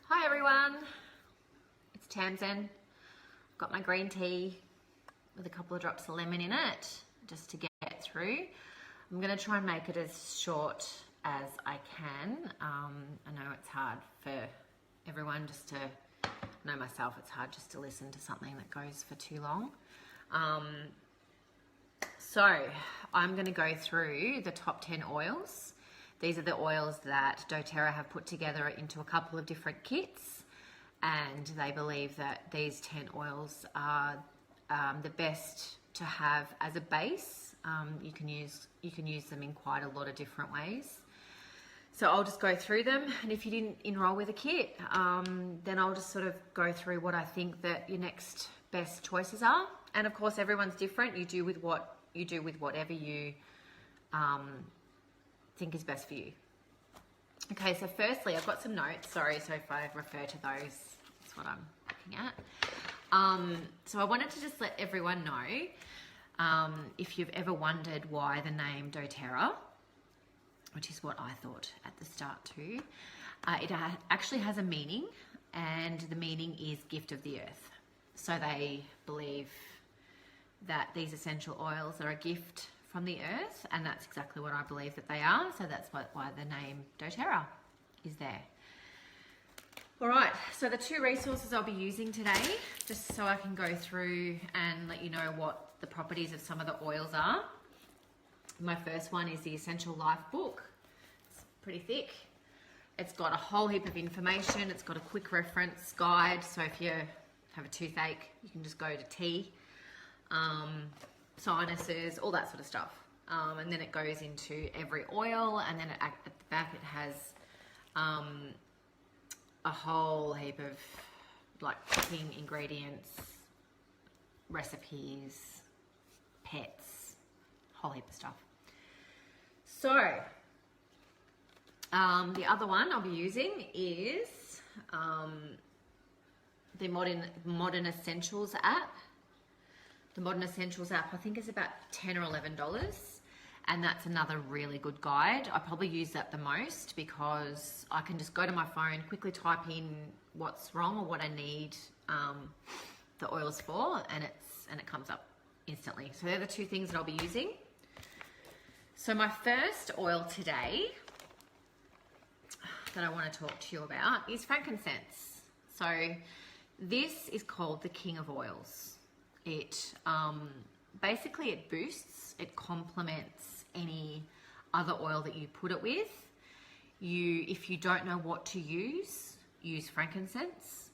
Hi everyone, it's Tamsin. Got my green tea with a couple of drops of lemon in it just to get through. I'm going to try and make it as short as I can. I know it's hard for everyone just to know myself. It's hard just to listen to something that goes for too long. So I'm going to go through the top 10 oils. These are the oils that doTERRA have put together into a couple of different kits, and they believe that these 10 oils are the best to have as a base. You can use them in quite a lot of different ways. So I'll just go through them, and if you didn't enroll with a kit, then I'll just sort of go through what I think that your next best choices are. And of course, everyone's different. You do with whatever you think is best for you. Okay, so firstly, I've got some notes. Sorry, so if I refer to those, that's what I'm looking at. So I wanted to just let everyone know, if you've ever wondered why the name doTERRA, which is what I thought at the start too, it actually has a meaning, and the meaning is gift of the earth. So they believe that these essential oils are a gift from the earth, and that's exactly what I believe that they are. So that's why the name doTERRA is there. All right, so the two resources I'll be using today, just so I can go through and let you know what the properties of some of the oils are. My first one is the Essential Life book. It's pretty thick. It's got a whole heap of information. It's got a quick reference guide, so if you have a toothache, you can just go to tea. Sinuses, all that sort of stuff, and then it goes into every oil, and then at the back it has a whole heap of like cooking ingredients, recipes, pets, whole heap of stuff. So the other one I'll be using is the Modern Essentials app. The Modern Essentials app, I think, is about $10 or $11, and that's another really good guide. I probably use that the most because I can just go to my phone, quickly type in what's wrong or what I need the oils for, and it comes up instantly. So they're the two things that I'll be using. So my first oil today that I want to talk to you about is frankincense. So this is called the King of Oils. It basically it boosts, it complements any other oil that you put it with. If you don't know what to use frankincense.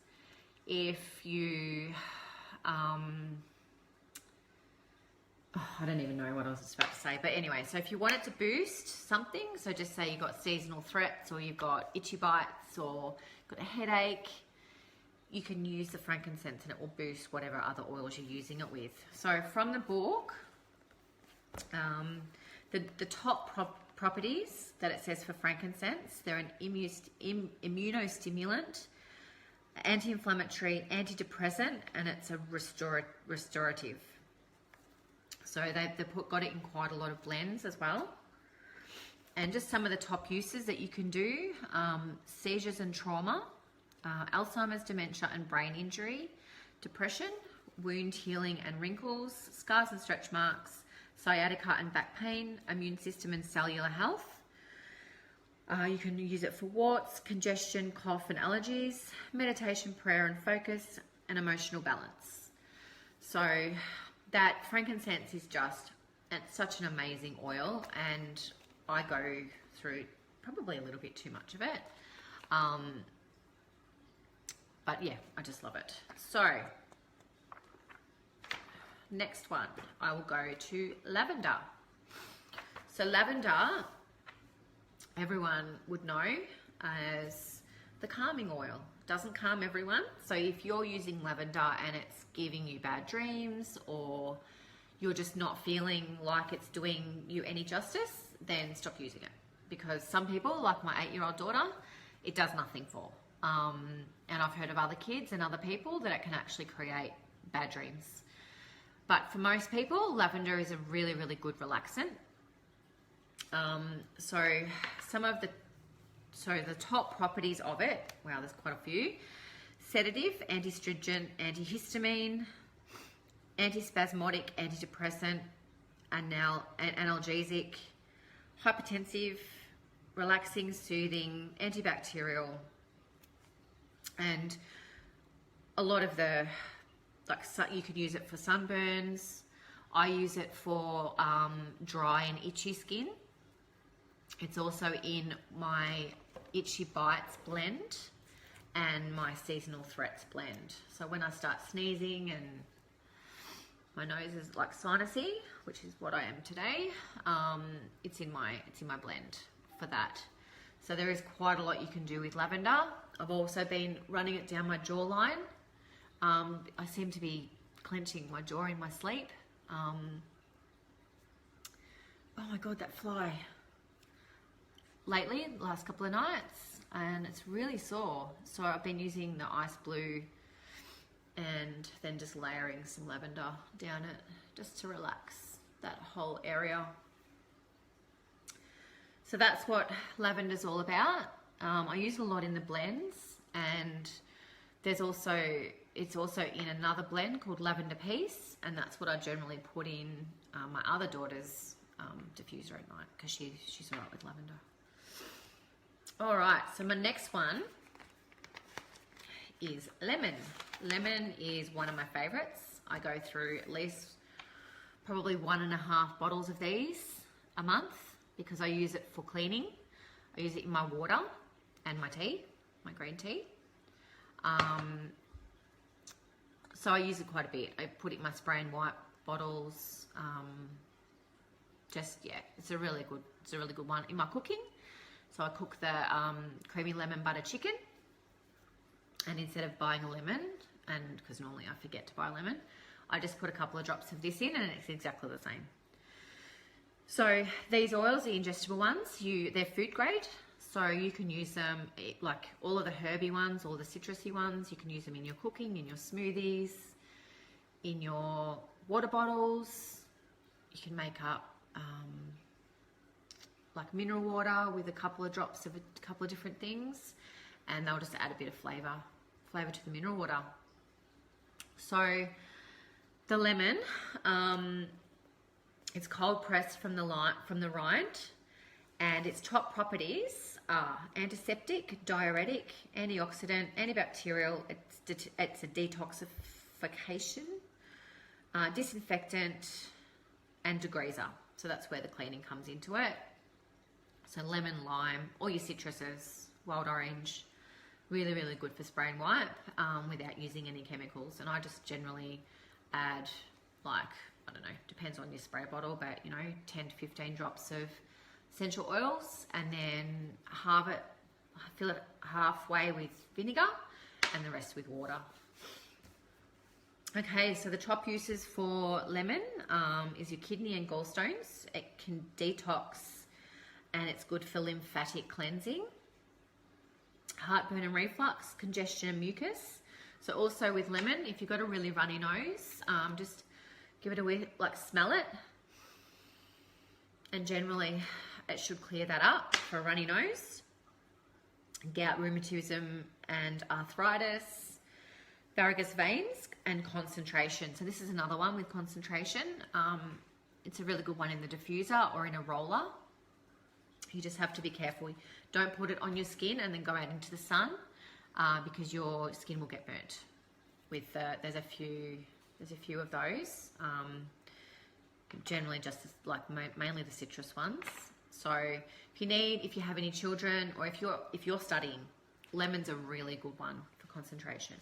If you I don't even know what I was just about to say, but anyway, so if you want it to boost something, so just say you've got seasonal threats, or you've got itchy bites, or got a headache, you can use the frankincense and it will boost whatever other oils you're using it with. So from the book, the top properties that it says for frankincense, they're an immunostimulant, anti-inflammatory, antidepressant, and it's a restorative. So they've got it in quite a lot of blends as well. And just some of the top uses that you can do, seizures and trauma, Alzheimer's, dementia and brain injury, depression, wound healing and wrinkles, scars and stretch marks, sciatica and back pain, immune system and cellular health. You can use it for warts, congestion, cough and allergies, meditation, prayer and focus, and emotional balance. So that frankincense is it's such an amazing oil, and I go through probably a little bit too much of it. But yeah, I just love it. So next one, I will go to lavender. So lavender, everyone would know as the calming oil. Doesn't calm everyone. So if you're using lavender and it's giving you bad dreams, or you're just not feeling like it's doing you any justice, then stop using it. Because some people, like my 8-year-old daughter, it does nothing for. And I've heard of other kids and other people that it can actually create bad dreams. But for most people, lavender is a really, really good relaxant. So some of the So the top properties of it, wow, there's quite a few. Sedative, antistringent, antihistamine, antispasmodic, antidepressant, analgesic, hypertensive, relaxing, soothing, antibacterial, and a lot of the, like, you could use it for sunburns. I use it for dry and itchy skin. It's also in my Itchy Bites blend and my Seasonal Threats blend. So when I start sneezing and my nose is like sinusy, which is what I am today, it's in my blend for that. So there is quite a lot you can do with lavender. I've also been running it down my jawline. I seem to be clenching my jaw in my sleep. Oh my God, that fly. Lately, the last couple of nights, and it's really sore. So I've been using the ice blue and then just layering some lavender down it just to relax that whole area. So that's what lavender's all about. I use it a lot in the blends, and it's also in another blend called Lavender Peace, and that's what I generally put in my other daughter's diffuser at night because she's all right with lavender. All right, so my next one is lemon. Lemon is one of my favorites. I go through at least probably 1.5 bottles of these a month because I use it for cleaning. I use it in my water and my tea, my green tea. So I use it quite a bit. I put it in my spray and wipe bottles. It's a really good one in my cooking. So I cook the creamy lemon butter chicken, and instead of buying a lemon, and because normally I forget to buy lemon, I just put a couple of drops of this in, and it's exactly the same. So these oils are ingestible ones. They're food grade, so you can use them like all of the herby ones, all the citrusy ones. You can use them in your cooking, in your smoothies, in your water bottles. You can make up like mineral water with a couple of drops of a couple of different things, and they'll just add a bit of flavor to the mineral water. So the lemon, it's cold pressed from the rind, and its top properties are antiseptic, diuretic, antioxidant, antibacterial. It's a detoxification, disinfectant, and degreaser. So that's where the cleaning comes into it. So lemon, lime, all your citruses, wild orange, really, really good for spray and wipe without using any chemicals. And I just generally add, like, I don't know, depends on your spray bottle, but 10 to 15 drops of essential oils, and then fill it halfway with vinegar and the rest with water. Okay, so the top uses for lemon is your kidney and gallstones. It can detox, and it's good for lymphatic cleansing, heartburn and reflux, congestion and mucus. So also with lemon, if you've got a really runny nose, just give it a whiff, like smell it, and generally it should clear that up for a runny nose. Gout, rheumatism and arthritis, varicose veins, and concentration. So this is another one with concentration. It's a really good one in the diffuser or in a roller. You just have to be careful. Don't put it on your skin and then go out into the sun because your skin will get burnt. There's a few of those. Generally just like mainly the citrus ones. So if you have any children, or if you're studying, lemon's a really good one for concentration.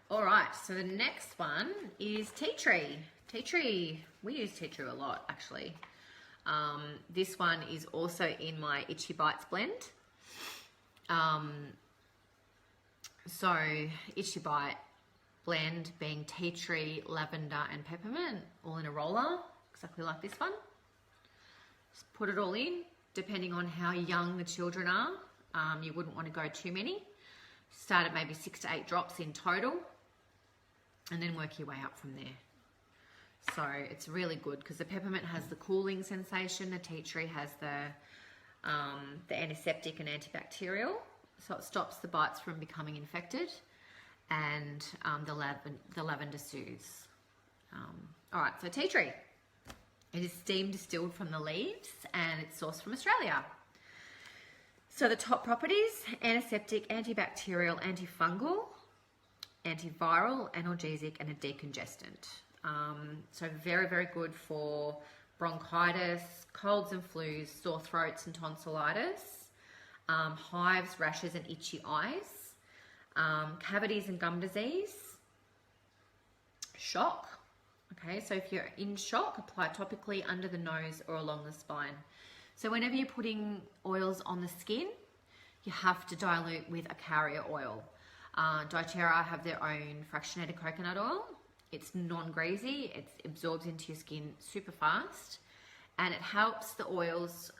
All right, so the next one is tea tree. Tea tree, we use tea tree a lot actually. This one is also in my Itchy Bites blend. So Itchy Bite blend being tea tree, lavender and peppermint, all in a roller, exactly like this one. Just put it all in, depending on how young the children are. You wouldn't want to go too many. Start at maybe 6 to 8 drops in total, and then work your way up from there. So it's really good because the peppermint has the cooling sensation, the tea tree has the the antiseptic and antibacterial, so it stops the bites from becoming infected, and the lavender soothes. All right, so tea tree. It is steam distilled from the leaves, and it's sourced from Australia. So the top properties: antiseptic, antibacterial, antifungal, antiviral, analgesic, and a decongestant. So very, very good for bronchitis, colds and flus, sore throats and tonsillitis, hives, rashes and itchy eyes, cavities and gum disease, shock. Okay, so if you're in shock, apply topically under the nose or along the spine. So whenever you're putting oils on the skin, you have to dilute with a carrier oil. doTERRA have their own fractionated coconut oil. It's non-greasy, it absorbs into your skin super fast, and it helps the oils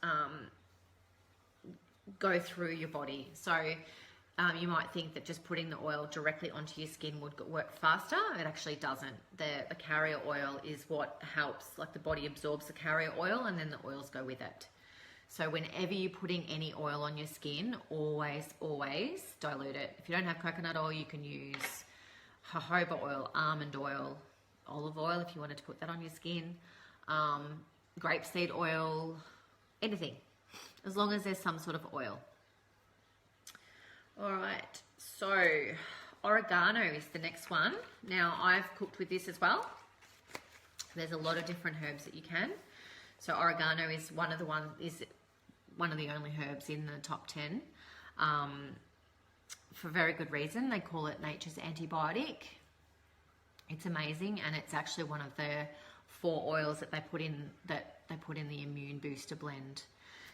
go through your body. So you might think that just putting the oil directly onto your skin would work faster. It actually doesn't. The carrier oil is what helps, like the body absorbs the carrier oil and then the oils go with it. So whenever you're putting any oil on your skin, always dilute it. If you don't have coconut oil, you can use jojoba oil, almond oil, olive oil if you wanted to put that on your skin, grapeseed oil, anything, as long as there's some sort of oil. All right, so oregano is the next one. Now I've cooked with this as well. There's a lot of different herbs that you can. So oregano is one of the only herbs in the top 10. For very good reason. They call it nature's antibiotic. It's amazing, and it's actually one of the 4 oils that they put in the immune booster blend.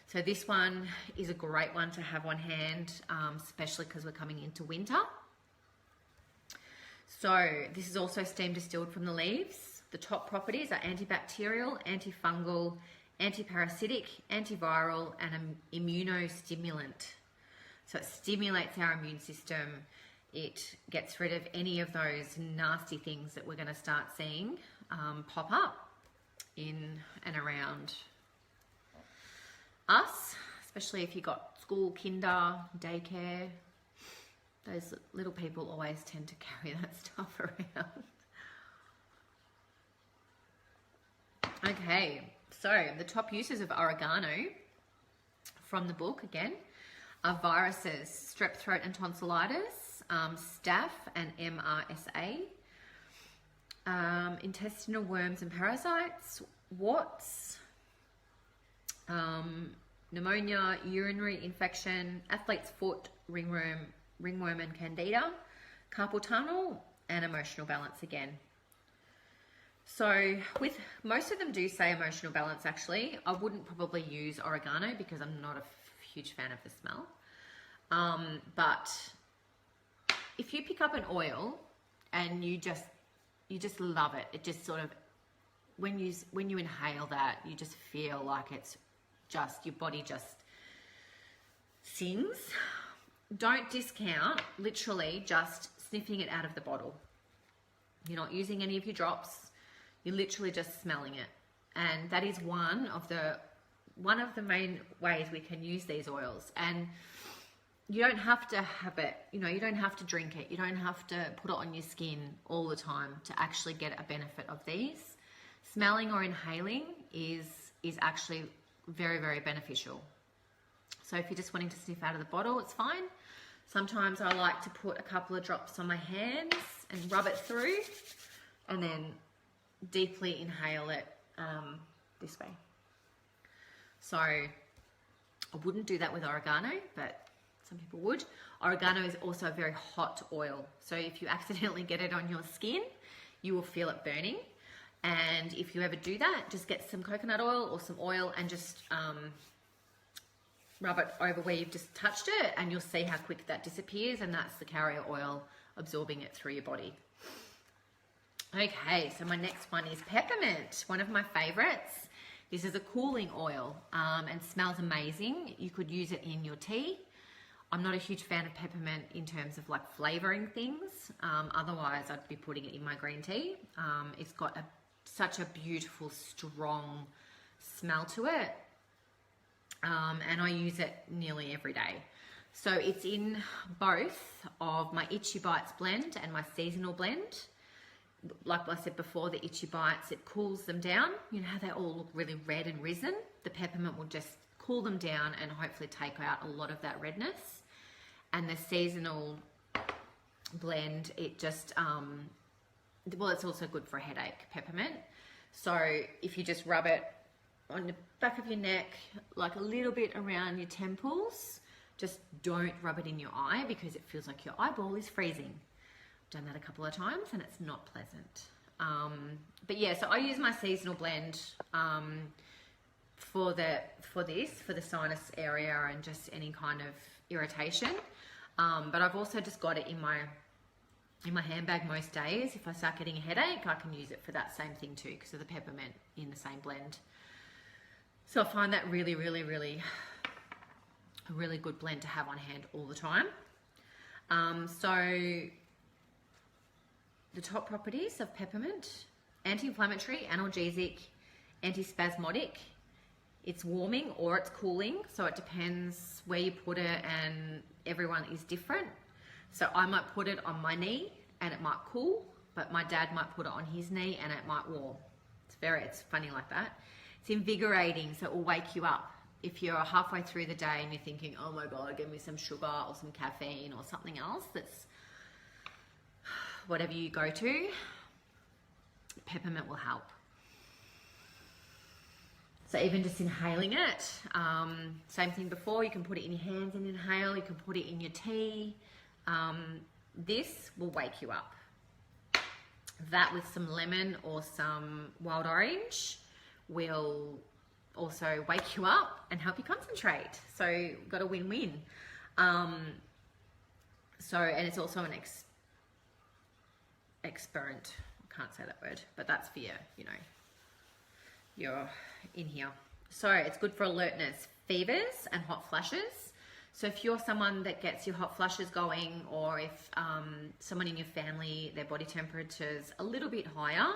So this one is a great one to have on hand, especially because we're coming into winter. So this is also steam distilled from the leaves. The top properties are antibacterial, antifungal, antiparasitic, antiviral, and an immunostimulant. So it stimulates our immune system. It gets rid of any of those nasty things that we're going to start seeing pop up in and around us, especially if you've got school, kinder, daycare. Those little people always tend to carry that stuff around. Okay, so the top uses of oregano from the book again are viruses, strep throat and tonsillitis, staph and MRSA, intestinal worms and parasites, warts, pneumonia, urinary infection, athlete's foot, ringworm and candida, carpal tunnel, and emotional balance again. So with most of them do say emotional balance actually. I wouldn't probably use oregano because I'm not a huge fan of the smell. But if you pick up an oil and you just love it, it just sort of, when you inhale that, you just feel like it's just, your body just sings. Don't discount literally just sniffing it out of the bottle. You're not using any of your drops. You're literally just smelling it. And that is one of the main ways we can use these oils. And you don't have to have it, you don't have to drink it. You don't have to put it on your skin all the time to actually get a benefit of these. Smelling or inhaling is actually very, very beneficial. So if you're just wanting to sniff out of the bottle, it's fine. Sometimes I like to put a couple of drops on my hands and rub it through and then deeply inhale it this way. So I wouldn't do that with oregano, but some people would. Oregano is also a very hot oil. So if you accidentally get it on your skin, you will feel it burning. And if you ever do that, just get some coconut oil or some oil and just rub it over where you've just touched it, and you'll see how quick that disappears, and that's the carrier oil absorbing it through your body. Okay, so my next one is peppermint, one of my favorites. This is a cooling oil and smells amazing. You could use it in your tea. I'm not a huge fan of peppermint in terms of like flavoring things. Otherwise, I'd be putting it in my green tea. It's got such a beautiful, strong smell to it. and I use it nearly every day. So it's in both of my Itchy Bites blend and my seasonal blend. Like I said before, the Itchy Bites, it cools them down. You know how they all look really red and risen? The peppermint will just cool them down and hopefully take out a lot of that redness. And the seasonal blend, it just, well, it's also good for a headache, peppermint. So if you just rub it on the back of your neck, like a little bit around your temples, just don't rub it in your eye because it feels like your eyeball is freezing. I've done that a couple of times and it's not pleasant. But yeah, so I use my seasonal blend for the sinus area and just any kind of irritation. But I've also just got it in my handbag most days. If I start getting a headache, I can use it for that same thing too because of the peppermint in the same blend. So I find that really, really, really a really good blend to have on hand all the time. So the top properties of peppermint: anti-inflammatory, analgesic, antispasmodic. It's warming or it's cooling, so it depends where you put it, and everyone is different. So I might put it on my knee and it might cool, but my dad might put it on his knee and it might warm. It's funny like that. It's invigorating, so it will wake you up. If you're halfway through the day and you're thinking, oh my God, give me some sugar or some caffeine or something else, that's whatever you go to, peppermint will help. So even just inhaling it, same thing before, you can put it in your hands and inhale, you can put it in your tea. This will wake you up. That with some lemon or some wild orange will also wake you up and help you concentrate. So you've got a win-win. And it's also an experiment. I can't say that word, but that's for you're in here. So it's good for alertness, fevers and hot flashes. So if you're someone that gets your hot flushes going, or if someone in your family, their body temperature's a little bit higher,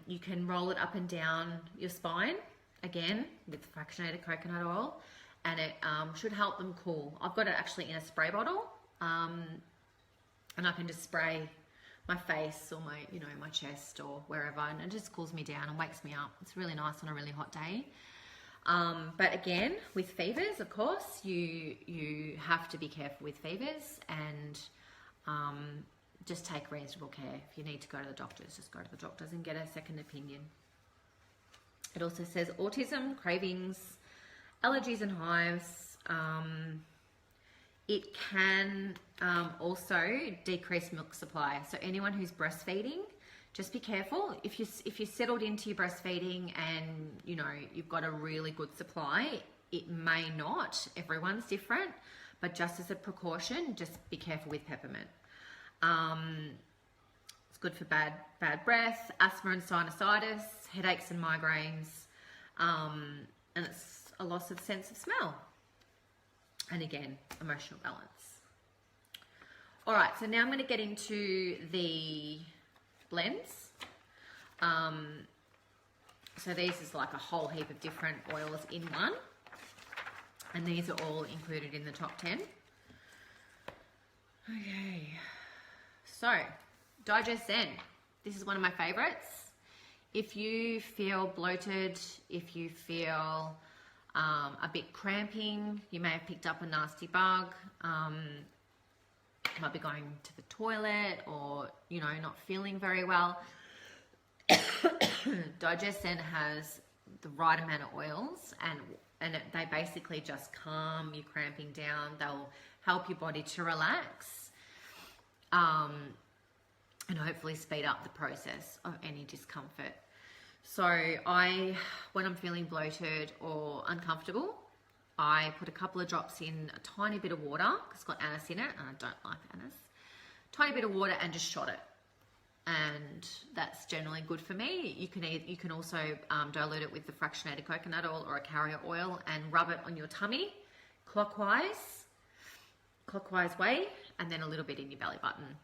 you can roll it up and down your spine, again, with fractionated coconut oil, and it should help them cool. I've got it actually in a spray bottle, and I can just spray my face or my chest or wherever, and it just cools me down and wakes me up. It's really nice on a really hot day. But again, with fevers, of course, you have to be careful with fevers, and just take reasonable care. If you need to go to the doctors, just go to the doctors and get a second opinion. It also says autism, cravings, allergies and hives. It can also decrease milk supply. So anyone who's breastfeeding, just be careful. If you're settled into your breastfeeding and you've got a really good supply, it may not. Everyone's different, but just as a precaution, just be careful with peppermint. It's good for bad breath, asthma and sinusitis, headaches and migraines, and it's a loss of sense of smell. And again, emotional balance. All right, so now I'm going to get into the blends. So these is like a whole heap of different oils in one, and these are all included in the top 10. Okay, so Digest Zen. This is one of my favorites. If you feel bloated, if you feel a bit cramping, you may have picked up a nasty bug, might be going to the toilet, or not feeling very well. Digest Zen has the right amount of oils, and they basically just calm your cramping down. They'll help your body to relax, and hopefully speed up the process of any discomfort. So when I'm feeling bloated or uncomfortable, I put a couple of drops in a tiny bit of water, because it's got anise in it, and I don't like anise. Tiny bit of water and just shot it. And that's generally good for me. You can also dilute it with the fractionated coconut oil or a carrier oil and rub it on your tummy clockwise way, and then a little bit in your belly button.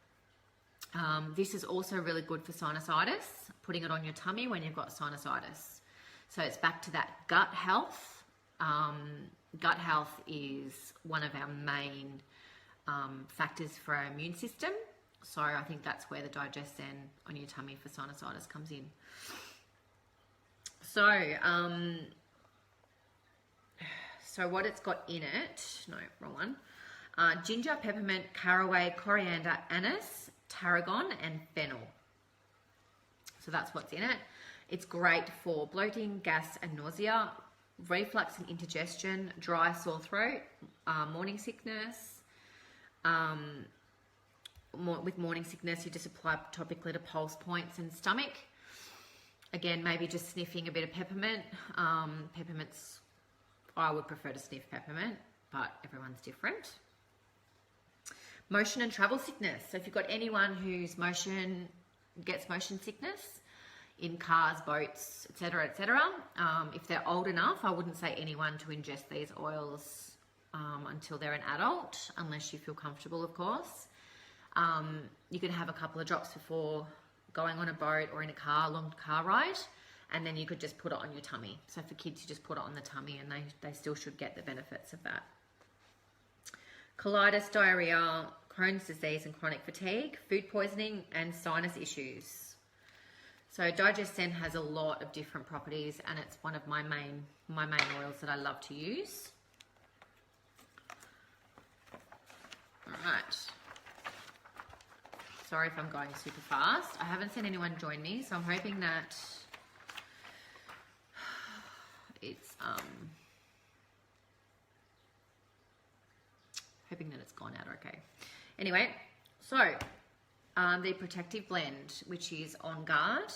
This is also really good for sinusitis, putting it on your tummy when you've got sinusitis. So it's back to that gut health Gut health is one of our main factors for our immune system. So I think that's where the Digestin on your tummy for sinusitis comes in. So what it's got in it, no, wrong one. Ginger, peppermint, caraway, coriander, anise, tarragon, and fennel. So that's what's in it. It's great for bloating, gas, and nausea, reflux and indigestion, dry, sore throat, morning sickness. With morning sickness, you just apply topically to pulse points and stomach. Again, maybe just sniffing a bit of peppermint. Peppermint's, I would prefer to sniff peppermint, but everyone's different. Motion and travel sickness. So if you've got anyone who's gets motion sickness in cars, boats, etc., if they're old enough, I wouldn't say anyone to ingest these oils until they're an adult, unless you feel comfortable, of course. You can have a couple of drops before going on a boat or in a car, long car ride, and then you could just put it on your tummy. So for kids, you just put it on the tummy and they still should get the benefits of that. Colitis, diarrhea, Crohn's disease and chronic fatigue, food poisoning, and sinus issues. So Digestin has a lot of different properties, and it's one of my main oils that I love to use. All right. Sorry if I'm going super fast. I haven't seen anyone join me, so I'm hoping that it's gone out okay. Anyway, so the Protective Blend, which is On Guard.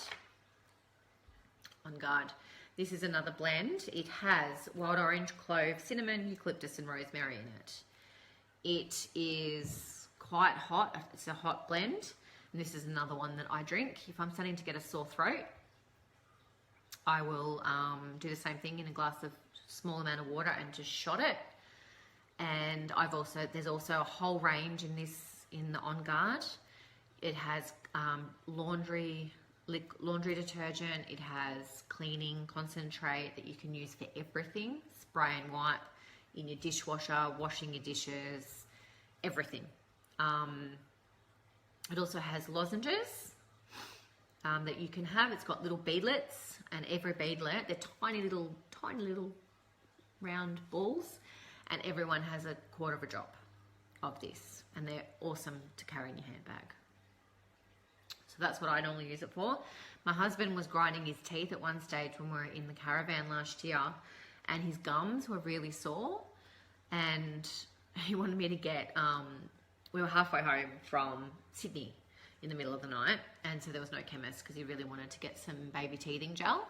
On Guard. This is another blend. It has wild orange, clove, cinnamon, eucalyptus, and rosemary in it. It is quite hot. It's a hot blend. And this is another one that I drink. If I'm starting to get a sore throat, I will do the same thing in a glass of small amount of water and just shot it. And there's also a whole range in the On Guard. It has laundry detergent. It has cleaning concentrate that you can use for everything. Spray and wipe in your dishwasher, washing your dishes, everything. It also has lozenges that you can have. It's got little beadlets, and every beadlet, they're tiny little round balls, and everyone has a quarter of a drop of this, and they're awesome to carry in your handbag. So that's what I normally use it for. My husband was grinding his teeth at one stage when we were in the caravan last year, and his gums were really sore, and he wanted me to get, we were halfway home from Sydney in the middle of the night, and so there was no chemist because he really wanted to get some baby teething gel,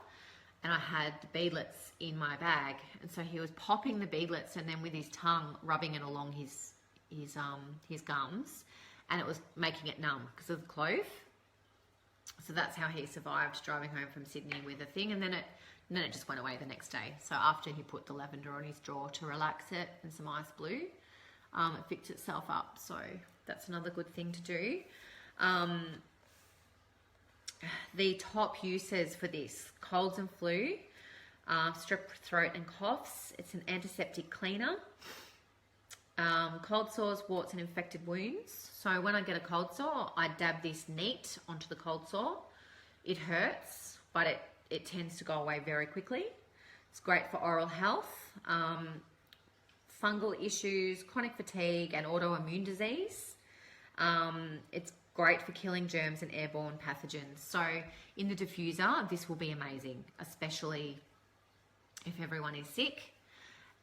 and I had the beadlets in my bag, and so he was popping the beadlets and then with his tongue rubbing it along his gums, and it was making it numb because of the clove. So that's how he survived driving home from Sydney with a thing, and then it just went away the next day. So after he put the lavender on his jaw to relax it and some ice blue, it fixed itself up. So that's another good thing to do. The top uses for this: colds and flu, strep throat and coughs. It's an antiseptic cleaner. Cold sores, warts, and infected wounds. So when I get a cold sore, I dab this neat onto the cold sore. It hurts, but it tends to go away very quickly. It's great for oral health, fungal issues, chronic fatigue, and autoimmune disease. It's great for killing germs and airborne pathogens. So in the diffuser, this will be amazing, especially if everyone is sick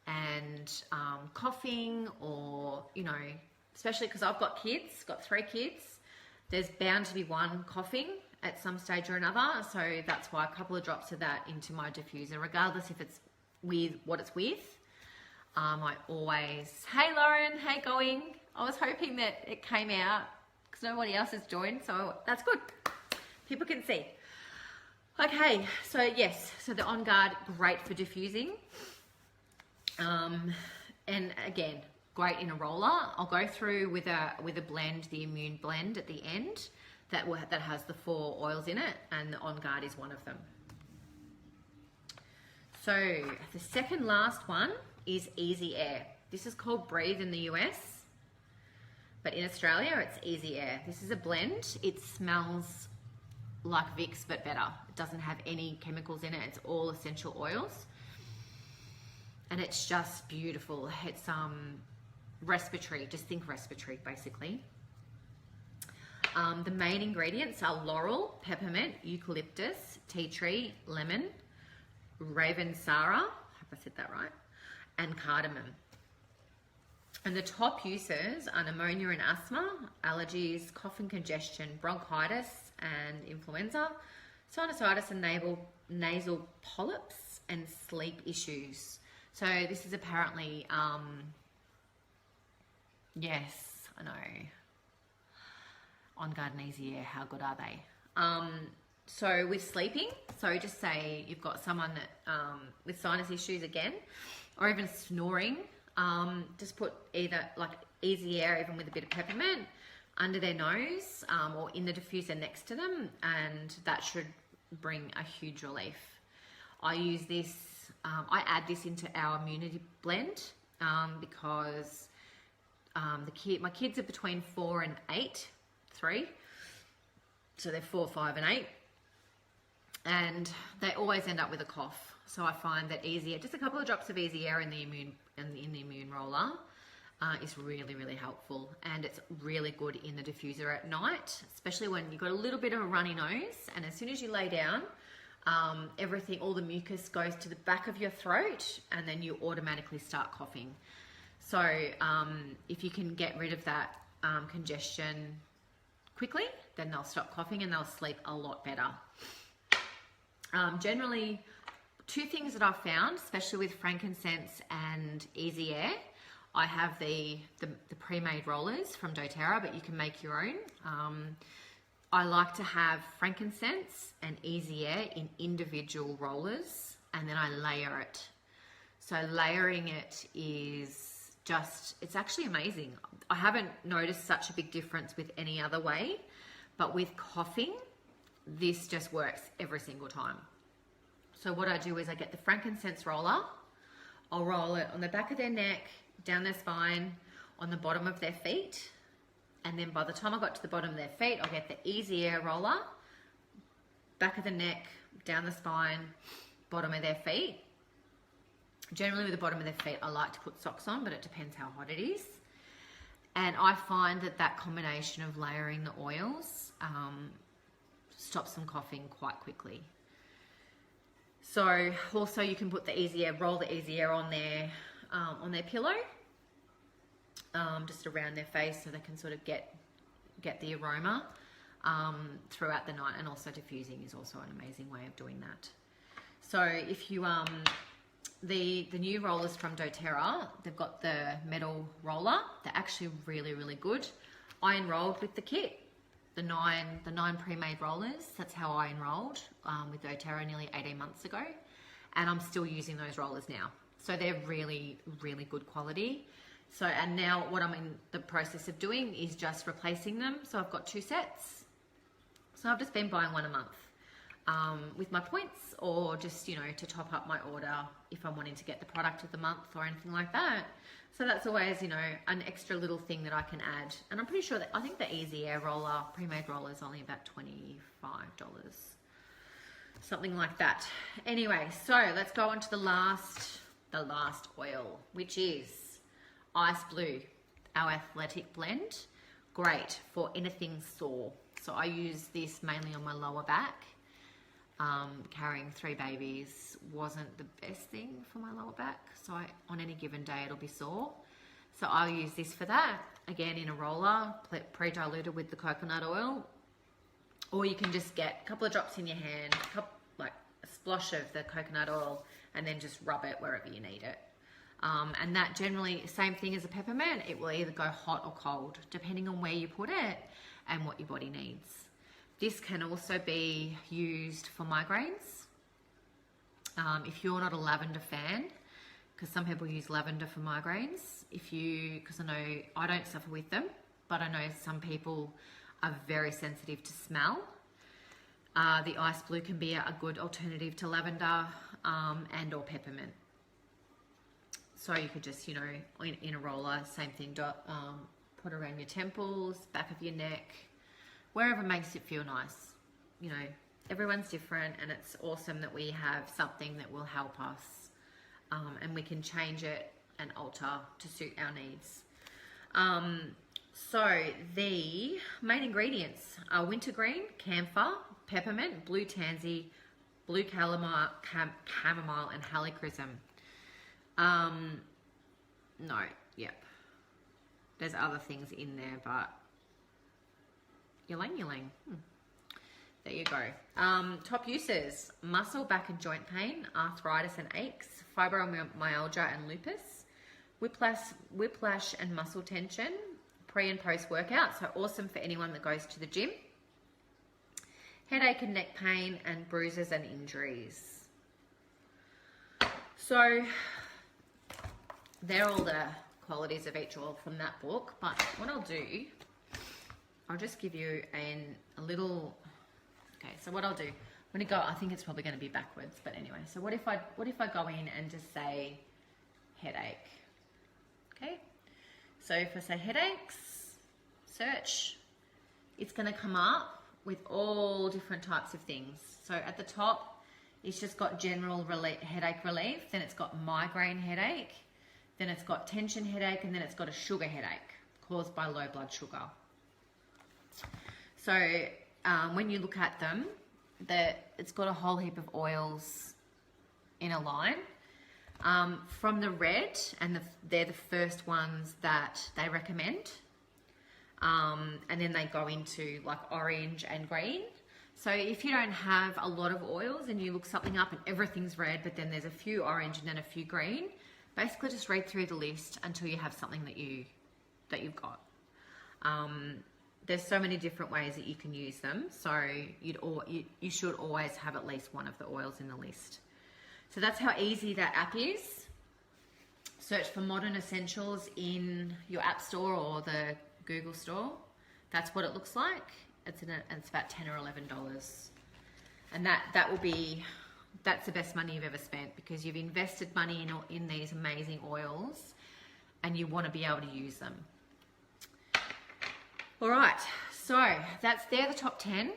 and coughing, or, especially because I've got 3 kids. There's bound to be one coughing at some stage or another. So that's why a couple of drops of that into my diffuser, regardless if it's with what it's with. I always, hey Lauren, how going? I was hoping that it came out because nobody else has joined, so that's good. People can see. Okay, so yes, so the On Guard, great for diffusing. And again, great in a roller. I'll go through with a blend, the Immune Blend at the end, that has the 4 oils in it, and the On Guard is one of them. So the second last one is Easy Air. This is called Breathe in the US, but in Australia it's Easy Air. This is a blend. It smells like Vicks but better. It doesn't have any chemicals in it. It's all essential oils, and it's just beautiful. It's respiratory. Just think respiratory, basically. The main ingredients are laurel, peppermint, eucalyptus, tea tree, lemon, Ravensara, I hope I said that right, and cardamom. And the top uses are pneumonia and asthma, allergies, cough and congestion, bronchitis and influenza, sinusitis and nasal polyps, and sleep issues. So this is apparently, yes, I know. On Garden Easy Air, how good are they? So with sleeping, so just say you've got someone that, with sinus issues again, or even snoring, just put either like Easy Air, even with a bit of peppermint, under their nose or in the diffuser next to them, and that should bring a huge relief. I use this, I add this into our immunity blend because my kids are between 4 and 8, 3, so they're 4, 5 and 8, and they always end up with a cough. So I find that Easy Air, just a couple of drops of Easy Air in the immune roller is really, really helpful, and it's really good in the diffuser at night, especially when you've got a little bit of a runny nose, and as soon as you lay down, all the mucus goes to the back of your throat, and then you automatically start coughing. So if you can get rid of that congestion quickly, then they'll stop coughing and they'll sleep a lot better. Generally, two things that I've found, especially with frankincense and Easy Air, I have the pre-made rollers from doTERRA, but you can make your own. I like to have frankincense and Easy Air in individual rollers, and then I layer it. So layering it is just, it's actually amazing. I haven't noticed such a big difference with any other way, but with coughing, this just works every single time. So what I do is I get the frankincense roller, I'll roll it on the back of their neck, down their spine, on the bottom of their feet, and then by the time I got to the bottom of their feet, I'll get the Easy Air roller, back of the neck, down the spine, bottom of their feet. Generally with the bottom of their feet, I like to put socks on, but it depends how hot it is. And I find that combination of layering the oils stops them coughing quite quickly. So also you can put the Easy Air, roll the Easy Air on their pillow, just around their face, so they can sort of get the aroma throughout the night. And also diffusing is also an amazing way of doing that. So if you the new rollers from doTERRA, they've got the metal roller. They're actually really, really good. I enrolled with the kit, the nine pre-made rollers. That's how I enrolled with doTERRA nearly 18 months ago, and I'm still using those rollers now. So they're really, really good quality. So, and now what I'm in the process of doing is just replacing them. So I've got 2 sets. So I've just been buying one a month with my points, or just, you know, to top up my order if I'm wanting to get the product of the month or anything like that. So that's always, you know, an extra little thing that I can add. And I'm pretty sure that, I think the Easy Air roller, pre-made roller, is only about $25. Something like that. Anyway, so let's go on to the last oil, which is Ice Blue, our athletic blend. Great for anything sore. So I use this mainly on my lower back. Carrying 3 babies wasn't the best thing for my lower back, so on any given day it'll be sore. So I'll use this for that, again in a roller, pre-diluted with the coconut oil, or you can just get a couple of drops in your hand, like a splosh of the coconut oil, and then just rub it wherever you need it. And that generally, same thing as a peppermint, it will either go hot or cold, depending on where you put it and what your body needs. This can also be used for migraines. If you're not a lavender fan, because some people use lavender for migraines, because I know I don't suffer with them, but I know some people are very sensitive to smell. The Ice Blue can be a good alternative to lavender. and or peppermint. So you could just, you know, in a roller, same thing, put around your temples, back of your neck, wherever makes it feel nice. You know, everyone's different, and it's awesome that we have something that will help us, and we can change it and alter to suit our needs. So the main ingredients are wintergreen, camphor, peppermint, blue tansy, blue chamomile, and helichrysum. No, yep. There's other things in there, but ylang ylang. There you go. Top uses: muscle, back and joint pain, arthritis and aches, fibromyalgia and lupus, whiplash and muscle tension, pre and post workout. So awesome for anyone that goes to the gym. Headache and neck pain, and bruises and injuries. So they're all the qualities of each oil from that book. But what I'll do, I'll just give you a little. Okay, so what I'll do, I'm gonna go. I think it's probably going to be backwards, but anyway. So what if I go in and just say headache? Okay. So if I say headaches, search, it's going to come up with all different types of things. So at the top, it's just got general headache relief. Then it's got migraine headache. Then it's got tension headache, and then it's got a sugar headache caused by low blood sugar. So when you look at them, it's got a whole heap of oils in a line. From the red, and they're the first ones that they recommend. And then they go into like orange and green. So if you don't have a lot of oils and you look something up and everything's red, but then there's a few orange and then a few green, basically just read through the list until you have something that you've got. There's so many different ways that you can use them. So you should always have at least one of the oils in the list. So that's how easy that app is. Search for Modern Essentials in your App Store or the Google Store. That's what it looks like. It's about $10 or $11. And that's the best money you've ever spent, because you've invested money in these amazing oils and you want to be able to use them. All right, so they're the top 10.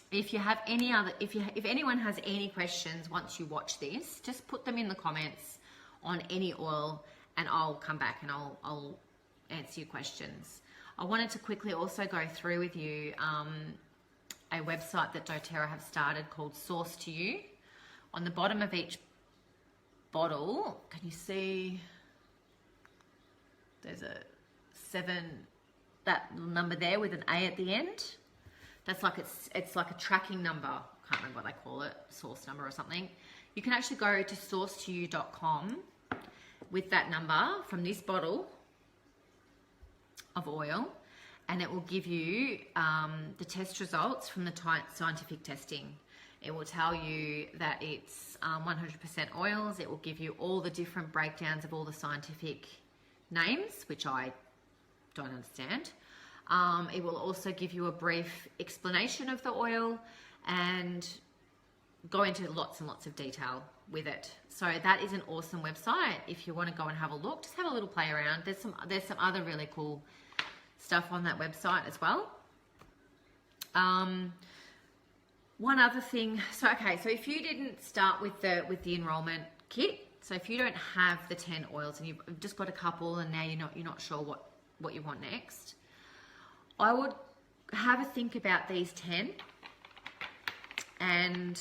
If you have any other, if anyone has any questions once you watch this, just put them in the comments on any oil, and I'll come back and I'll answer your questions. I wanted to quickly also go through with you a website that doTERRA have started called Source to You. On the bottom of each bottle, can you see there's a 7, that number there with an A at the end? That's like it's like a tracking number. I can't remember what they call it, source number or something. You can actually go to sourcetoyou.com with that number from this bottle of oil, and it will give you the test results from the scientific testing. It will tell you that it's 100% oils. It will give you all the different breakdowns of all the scientific names, which I don't understand. It will also give you a brief explanation of the oil and go into lots and lots of detail with it. So that is an awesome website. If you want to go and have a look, just have a little play around. There's some other really cool stuff on that website as well. One other thing, so if you didn't start with the enrollment kit, so if you don't have the 10 oils and you've just got a couple and now you're not sure what you want next, I would have a think about these 10 and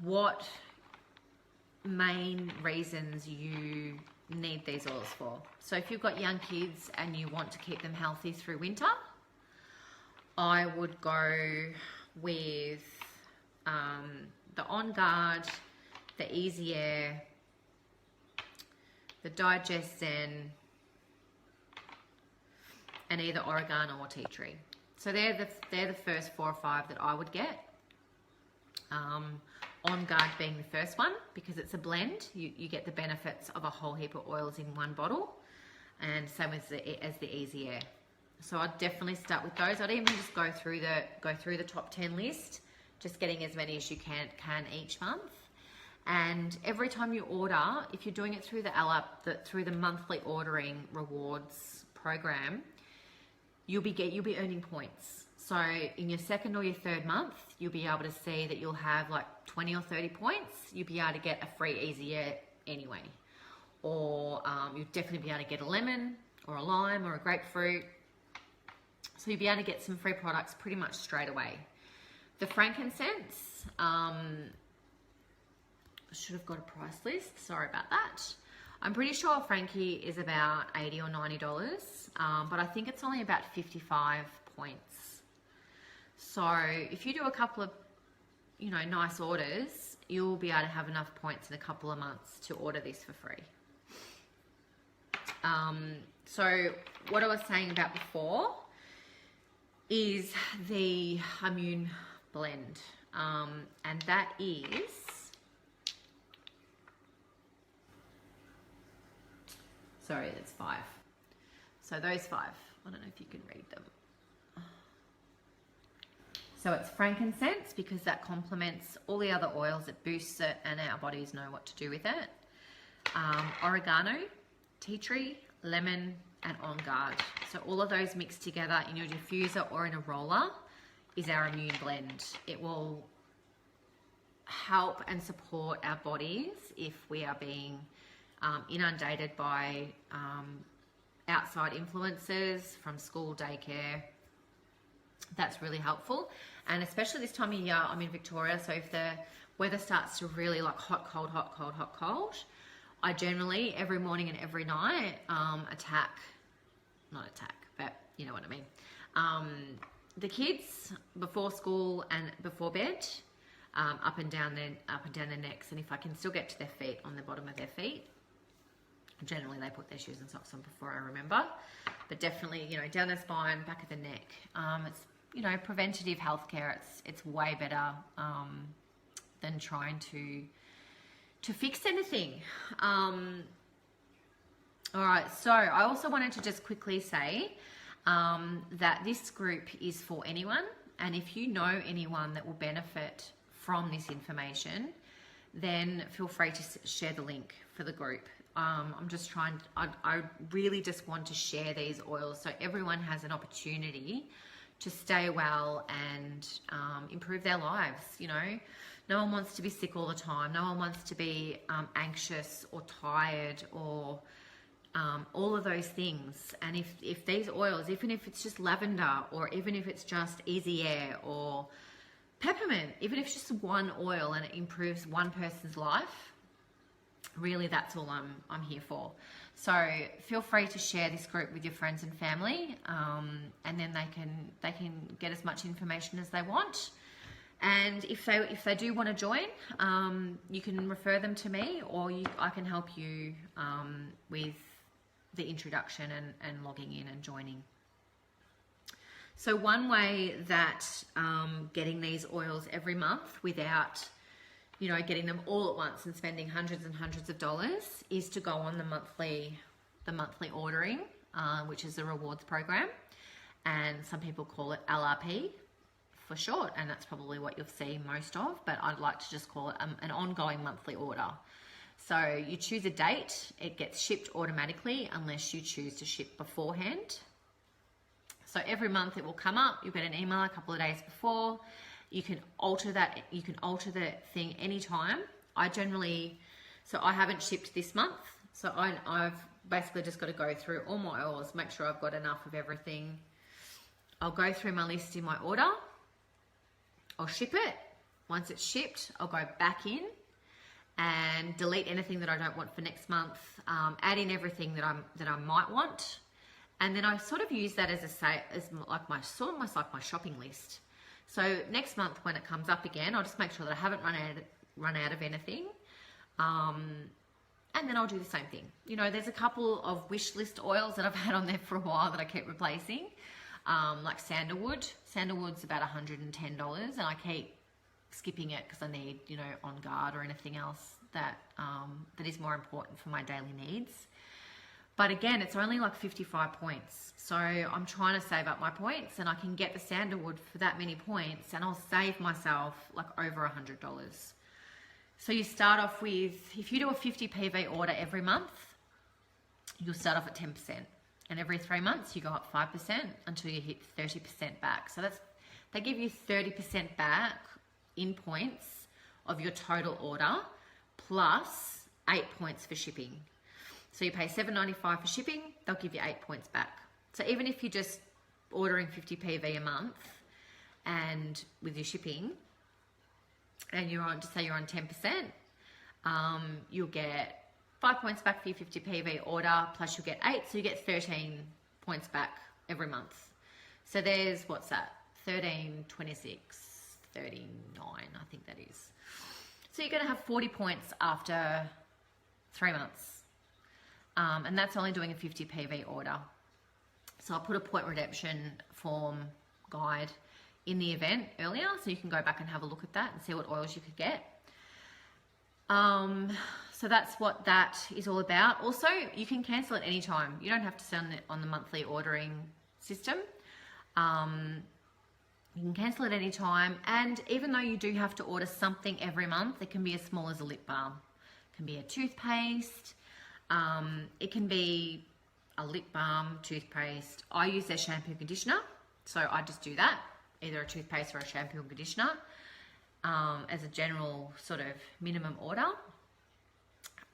what main reasons you need these oils for. So if you've got young kids and you want to keep them healthy through winter, I would go with the On Guard, the Easy Air, the Digest Zen, and either oregano or tea tree. So they're the first 4 or 5 that I would get. On Guard being the first one, because it's a blend. You get the benefits of a whole heap of oils in one bottle, and same as the Easy Air. So I'd definitely start with those. I'd even just go through the top 10 list, just getting as many as you can each month. And every time you order, if you're doing it through the through the monthly ordering rewards program, you'll be earning points. So in your second or your third month, you'll be able to see that you'll have like 20 or 30 points. You'll be able to get a free Easy Air anyway. Or you'll definitely be able to get a lemon or a lime or a grapefruit. So you'll be able to get some free products pretty much straight away. The frankincense, should have got a price list. Sorry about that. I'm pretty sure Frankie is about $80 or $90, but I think it's only about 55 points. So if you do a couple of, nice orders, you'll be able to have enough points in a couple of months to order this for free. So what I was saying about before is the immune blend, and that is, sorry, that's 5. So those 5, I don't know if you can read them. So it's frankincense because that complements all the other oils, it boosts it, and our bodies know what to do with it. Oregano, tea tree, lemon, and On Guard. So all of those mixed together in your diffuser or in a roller is our immune blend. It will help and support our bodies if we are being inundated by outside influences from school, daycare. That's really helpful. And especially this time of year, I'm in Victoria, so if the weather starts to really like hot, cold, I generally every morning and every night not attack, but you know what I mean. The kids before school and before bed, up and down their necks, and if I can still get to their feet, on the bottom of their feet. Generally, they put their shoes and socks on before I remember, but definitely, down their spine, back of the neck. It's preventative healthcare. It's way better than trying to fix anything. All right, so I also wanted to just quickly say that this group is for anyone, and if you know anyone that will benefit from this information, then feel free to share the link for the group. I'm just I really just want to share these oils so everyone has an opportunity to stay well and improve their lives. No one wants to be sick all the time. No one wants to be anxious or tired or all of those things. And if these oils, even if it's just lavender or even if it's just Easy Air or peppermint, even if it's just one oil and it improves one person's life, really that's all I'm here for. So feel free to share this group with your friends and family, and then they can get as much information as they want. And if they do want to join, you can refer them to me, or I can help you with the introduction and logging in and joining. So one way that getting these oils every month without getting them all at once and spending hundreds and hundreds of dollars is to go on the monthly ordering, which is the rewards program, and some people call it LRP for short, and that's probably what you'll see most of, but I'd like to just call it an ongoing monthly order. So you choose a date, it gets shipped automatically unless you choose to ship beforehand. So every month it will come up, you'll get an email a couple of days before. You can alter that, you can alter the thing anytime. I haven't shipped this month, so I've basically just got to go through all my oils, make sure I've got enough of everything. I'll go through my list in my order, I'll ship it. Once it's shipped, I'll go back in and delete anything that I don't want for next month, add in everything that I might want, and then I sort of use that as my shopping list. So next month when it comes up again, I'll just make sure that I haven't run out of anything. And then I'll do the same thing. There's a couple of wish list oils that I've had on there for a while that I keep replacing, like sandalwood. Sandalwood's about $110, and I keep skipping it because I need, On Guard or anything else that is more important for my daily needs. But again, it's only like 55 points. So I'm trying to save up my points, and I can get the sandalwood for that many points, and I'll save myself like over $100. So you start off with, if you do a 50 PV order every month, you'll start off at 10%. And every 3 months, you go up 5% until you hit 30% back. So they give you 30% back in points of your total order, plus 8 points for shipping. So you pay $7.95 for shipping, they'll give you 8 points back. So even if you're just ordering 50 PV a month and with your shipping, and you're on, just say you're on 10%, you'll get 5 points back for your 50 PV order, plus you'll get 8, so you get 13 points back every month. So there's, what's that? 13, 26, 39, I think that is. So you're going to have 40 points after 3 months. And that's only doing a 50 PV order. So I'll put a point redemption form guide in the event earlier, so you can go back and have a look at that and see what oils you could get. So that's what that is all about. Also, you can cancel at any time. You don't have to send it on the monthly ordering system. You can cancel at any time. And even though you do have to order something every month, it can be as small as a lip balm. It can be a toothpaste. It can be a lip balm, toothpaste. I use their shampoo and conditioner. So I just do that, either a toothpaste or a shampoo and conditioner, as a general sort of minimum order.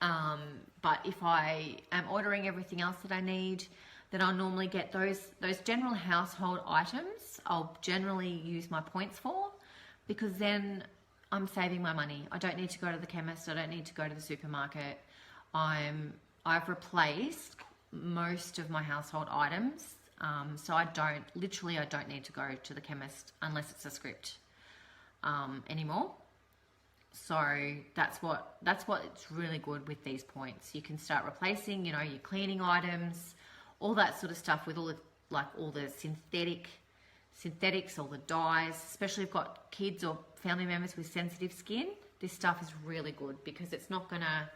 But if I am ordering everything else that I need, then I'll normally get those general household items. I'll generally use my points for, because then I'm saving my money. I don't need to go to the chemist. I don't need to go to the supermarket. I've replaced most of my household items. So I don't need to go to the chemist unless it's a script anymore. So that's what's really good with these points. You can start replacing, your cleaning items, all that sort of stuff with all the synthetics, all the dyes, especially if you've got kids or family members with sensitive skin. This stuff is really good because it's not gonna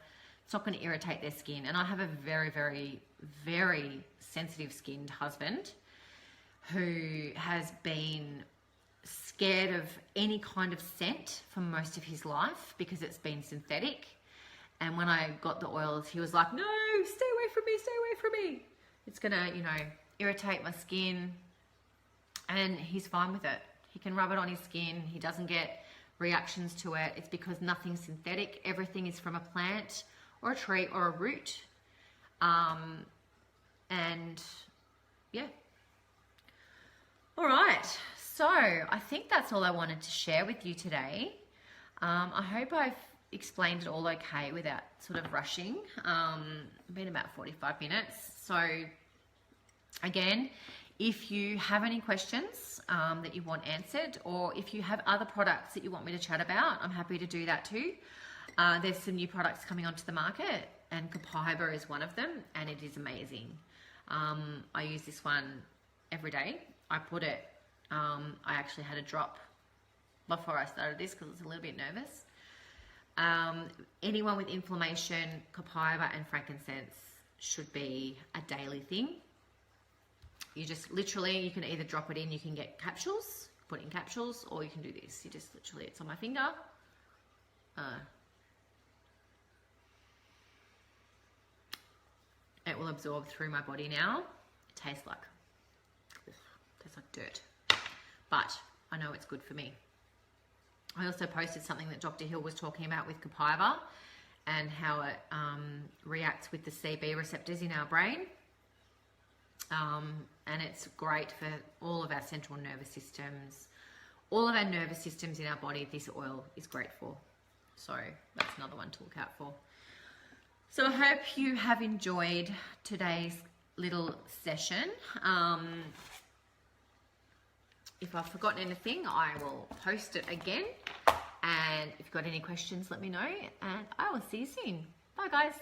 irritate their skin. And I have a very, very, very sensitive skinned husband who has been scared of any kind of scent for most of his life because it's been synthetic. And when I got the oils, he was like, no, stay away from me, stay away from me. It's gonna, irritate my skin. And he's fine with it. He can rub it on his skin. He doesn't get reactions to it. It's because nothing's synthetic. Everything is from a plant or a tree or a root. And yeah. All right. So I think that's all I wanted to share with you today. I hope I've explained it all okay without sort of rushing. It's been about 45 minutes. So again, if you have any questions that you want answered, or if you have other products that you want me to chat about, I'm happy to do that too. There's some new products coming onto the market, and Copaiba is one of them, and it is amazing. I use this one every day. I put it, I actually had a drop before I started this because I was a little bit nervous. Anyone with inflammation, Copaiba and frankincense should be a daily thing. You just literally, you can either drop it in, you can get capsules, put it in capsules, or you can do this. You just literally, it's on my finger. It will absorb through my body now. It tastes like dirt, but I know it's good for me. I also posted something that Dr. Hill was talking about with Copaiba and how it reacts with the CB receptors in our brain. And it's great for all of our central nervous systems. All of our nervous systems in our body, this oil is great for. So that's another one to look out for. So I hope you have enjoyed today's little session. If I've forgotten anything, I will post it again. And if you've got any questions, let me know. And I will see you soon. Bye, guys.